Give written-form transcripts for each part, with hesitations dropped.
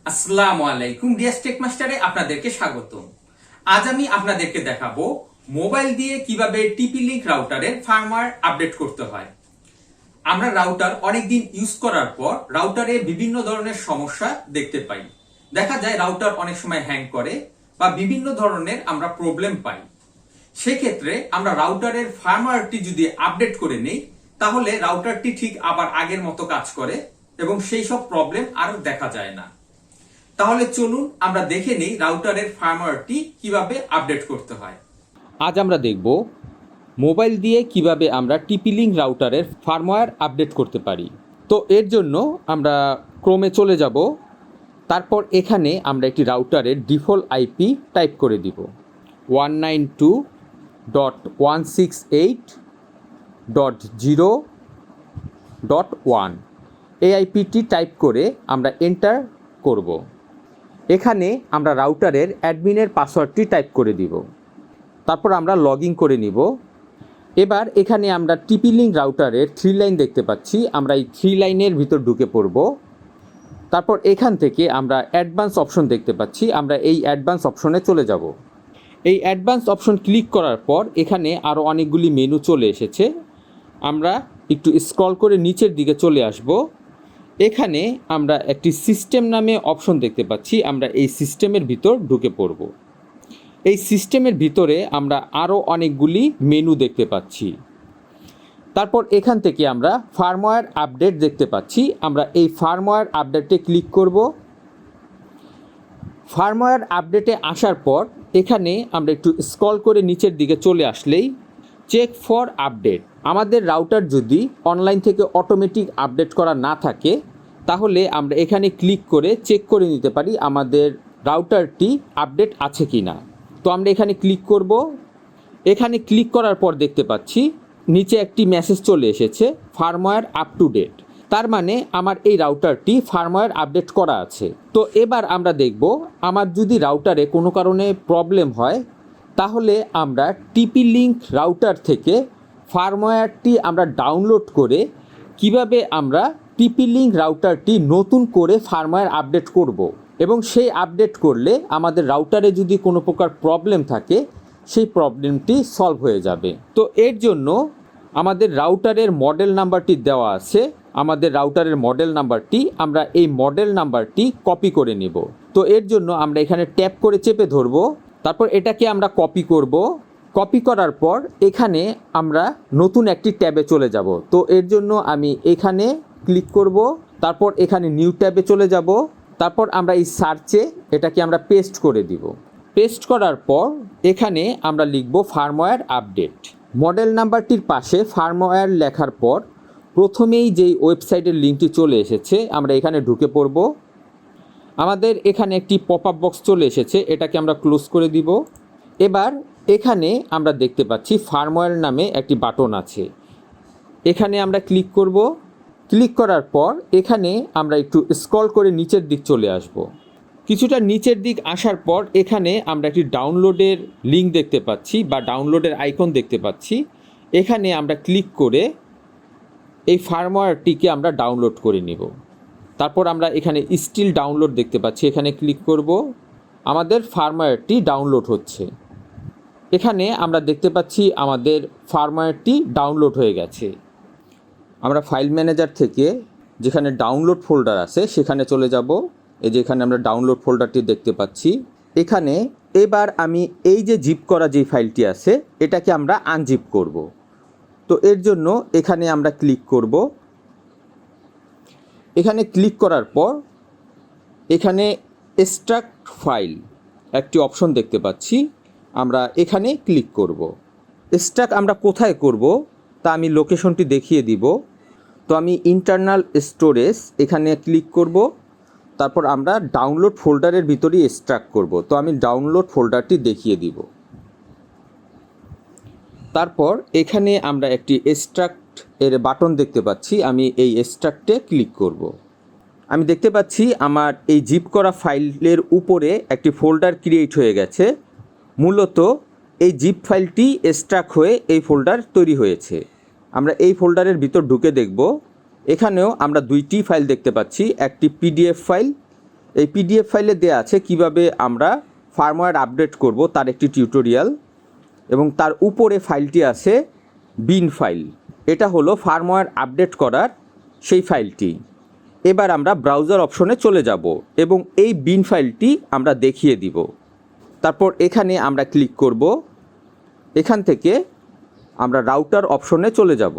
আসসালামু আলাইকুম, রিয়াজ টেকমাস্টারে আপনাদেরকে স্বাগত। আজ আমি আপনাদেরকে দেখাবো মোবাইল দিয়ে কিভাবে টিপি-লিঙ্ক রাউটারের ফার্মওয়্যার আপডেট করতে হয়। আমরা রাউটার অনেকদিন ইউজ করার পর রাউটারে বিভিন্ন ধরনের সমস্যা দেখতে পাই। দেখা যায় রাউটার অনেক সময় হ্যাং করে বা বিভিন্ন ধরনের আমরা প্রবলেম পাই। সেক্ষেত্রে আমরা রাউটারের ফার্মওয়্যারটি যদি আপডেট করে নেই, তাহলে রাউটারটি ঠিক আবার আগের মতো কাজ করে এবং সেই সব প্রবলেম আর দেখা যায় না। তাহলে চলুন আমরা দেখে নিই রাউটারের ফার্মওয়্যারটি কিভাবে আপডেট করতে হয়। আজ আমরা দেখব মোবাইল দিয়ে কিভাবে আমরা টিপি-লিঙ্ক রাউটারের ফার্মওয়্যার আপডেট করতে পারি। তো এর জন্য আমরা ক্রোমে চলে যাব। তারপর এখানে আমরা একটি রাউটারের ডিফল্ট আইপি টাইপ করে দিব 192.168.0.1। এই আইপিটি টাইপ করে আমরা এন্টার করব। এখানে আমরা রাউটারের অ্যাডমিনের পাসওয়ার্ডটি টাইপ করে দিব। তারপর আমরা লগ ইন করে নিব। এবার এখানে আমরা টিপি-লিঙ্ক রাউটারের 3 লাইন দেখতে পাচ্ছি। আমরা এই 3 লাইনের ভিতর ঢুকে পড়ব। তারপর এখান থেকে আমরা অ্যাডভান্স অপশন দেখতে পাচ্ছি। আমরা এই অ্যাডভান্স অপশনে চলে যাব। এই অ্যাডভান্স অপশন ক্লিক করার পর এখানে আরও অনেকগুলি মেনু চলে এসেছে। আমরা একটু স্ক্রল করে নিচের দিকে চলে আসব। এখানে আমরা একটি সিস্টেম নামে অপশন দেখতে পাচ্ছি। আমরা এই সিস্টেমের ভিতর ঢুকে পড়ব। এই সিস্টেমের ভিতরে আমরা আরও অনেকগুলি মেনু দেখতে পাচ্ছি। তারপর এখান থেকে আমরা ফার্মওয়্যার আপডেট দেখতে পাচ্ছি। আমরা এই ফার্মওয়্যার আপডেটে ক্লিক করব। ফার্মওয়্যার আপডেটে আসার পর এখানে আমরা একটু স্ক্রল করে নিচের দিকে চলে আসলেই চেক ফর আপডেট। আমাদের রাউটার যদি অনলাইন থেকে অটোমেটিক আপডেট করা না থাকে, তাহলে আমরা এখানে ক্লিক করে চেক করে নিতে পারি আমাদের রাউটারটি আপডেট আছে কি না। তো আমরা এখানে ক্লিক করব। এখানে ক্লিক করার পর দেখতে পাচ্ছি নিচে একটি মেসেজ চলে এসেছে, ফার্মওয়্যার আপ টু ডেট। তার মানে আমার এই রাউটারটি ফার্মওয়্যার আপডেট করা আছে। তো এবার আমরা দেখব আমার যদি রাউটারে কোনো কারণে প্রবলেম হয়, তাহলে আমরা টিপি-লিঙ্ক রাউটার থেকে ফার্মওয়্যারটি আমরা ডাউনলোড করে কিভাবে আমরা টিপি-লিঙ্ক রাউটারটি নতুন করে ফার্মওয়্যার আপডেট করব। এবং সেই আপডেট করলে আমাদের রাউটারে যদি কোনো প্রকার প্রবলেম থাকে, সেই প্রবলেমটি সলভ হয়ে যাবে। তো এর জন্য আমাদের রাউটারের মডেল নাম্বারটি দেওয়া আছে। আমাদের রাউটারের মডেল নাম্বারটি আমরা এই মডেল নাম্বারটি কপি করে নেব। তো এর জন্য আমরা এখানে ট্যাপ করে চেপে ধরব। তারপর এটাকে আমরা কপি করব। কপি করার পর এখানে আমরা নতুন একটি ট্যাবে চলে যাব। তো এর জন্য আমি এখানে ক্লিক করব। তারপর এখানে নিউ ট্যাবে চলে যাব। তারপর আমরা এই সার্চে এটাকে আমরা পেস্ট করে দিব। পেস্ট করার পর এখানে আমরা লিখব ফার্মওয়্যার আপডেট। মডেল নাম্বারটির পাশে ফার্মওয়্যার লেখার পর প্রথমেই যেই ওয়েবসাইটের লিঙ্কটি চলে এসেছে, আমরা এখানে ঢুকে পড়ব। আমাদের এখানে একটি পপ আপ বক্স চলে এসেছে, এটাকে আমরা ক্লোজ করে দিব। এবার এখানে আমরা দেখতে পাচ্ছি ফার্মওয়্যার নামে একটি বাটন আছে, এখানে আমরা ক্লিক করব। ক্লিক করার পর এখানে আমরা একটু স্ক্রল করে নিচের দিক চলে আসব। কিছুটা নিচের দিক আসার পর এখানে আমরা একটি ডাউনলোডের লিঙ্ক দেখতে পাচ্ছি বা ডাউনলোডের আইকন দেখতে পাচ্ছি। এখানে আমরা ক্লিক করে এই ফার্মওয়্যারটিকে আমরা ডাউনলোড করে নেব। তারপর আমরা এখানে স্টিল ডাউনলোড দেখতে পাচ্ছি, এখানে ক্লিক করব। আমাদের ফার্মওয়্যারটি ডাউনলোড হচ্ছে। এখানে আমরা দেখতে পাচ্ছি আমাদের ফার্মওয়্যারটি ডাউনলোড হয়ে গেছে। আমরা ফাইল ম্যানেজার থেকে যেখানে ডাউনলোড ফোল্ডার আছে সেখানে চলে যাব। এই যে এখানে আমরা ডাউনলোড ফোল্ডারটি দেখতে পাচ্ছি। এখানে এবার আমি এই যে জিপ করা যে ফাইলটি আছে এটাকে আমরা আনজিপ করব। তো এর জন্য এখানে আমরা ক্লিক করব। এখানে ক্লিক করার পর এখানে এক্সট্রাক্ট ফাইল একটি অপশন দেখতে পাচ্ছি, আমরা এখানে ক্লিক করব। এক্সট্রাক্ট আমরা কোথায় করব তা আমি লোকেশনটি দেখিয়ে দিব। তো আমি ইন্টারনাল স্টোরেজ এখানে ক্লিক করব। তারপর আমরা ডাউনলোড ফোল্ডারের ভিতরেই এক্সট্রাক্ট করব। তো আমি ডাউনলোড ফোল্ডারটি দেখিয়ে দিব। তারপর এখানে আমরা একটি এক্সট্রাক্ট এর বাটন দেখতে পাচ্ছি, আমি এই এক্সট্রাক্টে ক্লিক করব। আমি দেখতে পাচ্ছি আমার এই জিপ করা ফাইলের উপরে একটি ফোল্ডার ক্রিয়েট হয়ে গেছে। মূলত এই জিপ ফাইলটি এক্সট্রাক্ট হয়ে এই ফোল্ডার তৈরি হয়েছে। আমরা এই ফোল্ডারের ভিতর ঢুকে দেখব। এখানেও আমরা দুইটি ফাইল দেখতে পাচ্ছি, একটি পিডিএফ ফাইল এই পিডিএফ ফাইলে দেয়া আছে কিভাবে আমরা ফার্মওয়্যার আপডেট করব তার একটি টিউটোরিয়াল, এবং তার উপরে ফাইলটি আছে বিন ফাইল। এটা হলো ফার্মওয়্যার আপডেট করার সেই ফাইলটি। এবার আমরা ব্রাউজার অপশনে চলে যাব এবং এই বিন ফাইলটি আমরা দেখিয়ে দিব। তারপর এখানে আমরা ক্লিক করব। এখান থেকে আমরা রাউটার অপশনে চলে যাব।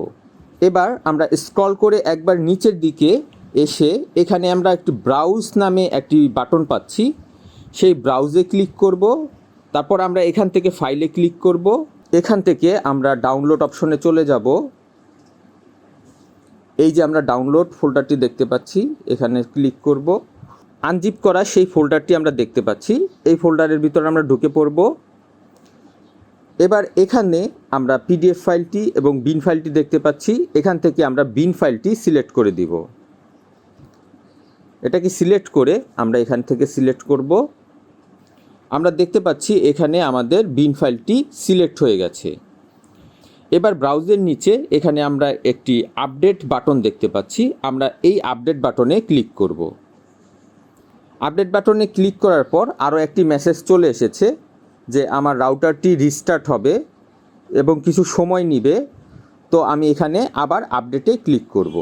এবার আমরা স্ক্রল করে একবার নিচের দিকে এসে এখানে আমরা একটি ব্রাউজ নামে একটি বাটন পাচ্ছি, সেই ব্রাউজে ক্লিক করব। তারপর আমরা এখান থেকে ফাইলে ক্লিক করব। এখান থেকে আমরা ডাউনলোড অপশনে চলে যাব। এই যে আমরা ডাউনলোড ফোল্ডারটি দেখতে পাচ্ছি, এখানে ক্লিক করব। আনজিপ করা সেই ফোল্ডারটি আমরা দেখতে পাচ্ছি, এই ফোল্ডারের ভিতরে আমরা ঢুকে পড়ব। এবার এখানে আমরা পিডিএফ ফাইলটি এবং বিন ফাইলটি দেখতে পাচ্ছি, এখান থেকে আমরা বিন ফাইলটি সিলেক্ট করে দিব। এটাকে সিলেক্ট করে আমরা এখান থেকে সিলেক্ট করব। আমরা দেখতে পাচ্ছি এখানে আমাদের বিন ফাইলটি সিলেক্ট হয়ে গেছে। এবার ব্রাউজের নিচে এখানে আমরা একটি আপডেট বাটন দেখতে পাচ্ছি, আমরা এই আপডেট বাটনে ক্লিক করব। আপডেট বাটনে ক্লিক করার পর আরও একটি মেসেজ চলে এসেছে যে আমার রাউটারটি রিস্টার্ট হবে এবং কিছু সময় নেবে। তো আমি এখানে আবার আপডেটে ক্লিক করব।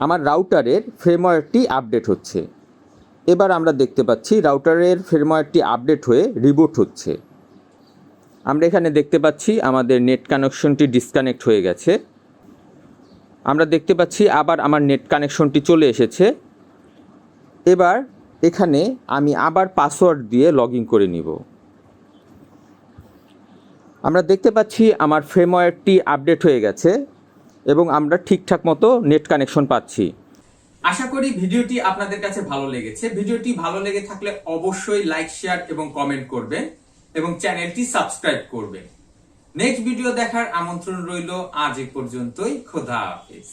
আমার রাউটারের ফার্মওয়্যারটি আপডেট হচ্ছে। এবার আমরা দেখতে পাচ্ছি রাউটারের ফার্মওয়্যারটি আপডেট হয়ে রিবুট হচ্ছে। আমরা এখানে দেখতে পাচ্ছি আমাদের নেট কানেকশনটি ডিসকানেক্ট হয়ে গেছে। আমরা দেখতে পাচ্ছি আবার আমার নেট কানেকশনটি চলে এসেছে। এবার এখানে আমি আবার পাসওয়ার্ড দিয়ে লগ ইন করে নিব। আমরা দেখতে পাচ্ছি আমার ফার্মওয়্যারটি আপডেট হয়ে গেছে এবং আমরা ঠিকঠাক মতো নেট কানেকশন পাচ্ছি। আশা করি ভিডিওটি আপনাদের কাছে ভালো লেগেছে। ভিডিওটি ভালো লেগে থাকলে অবশ্যই লাইক, শেয়ার এবং কমেন্ট করবেন এবং চ্যানেলটি সাবস্ক্রাইব করবেন। নেক্সট ভিডিও দেখার আমন্ত্রণ রইল। আজ এ পর্যন্তই। খোদা হাফেজ।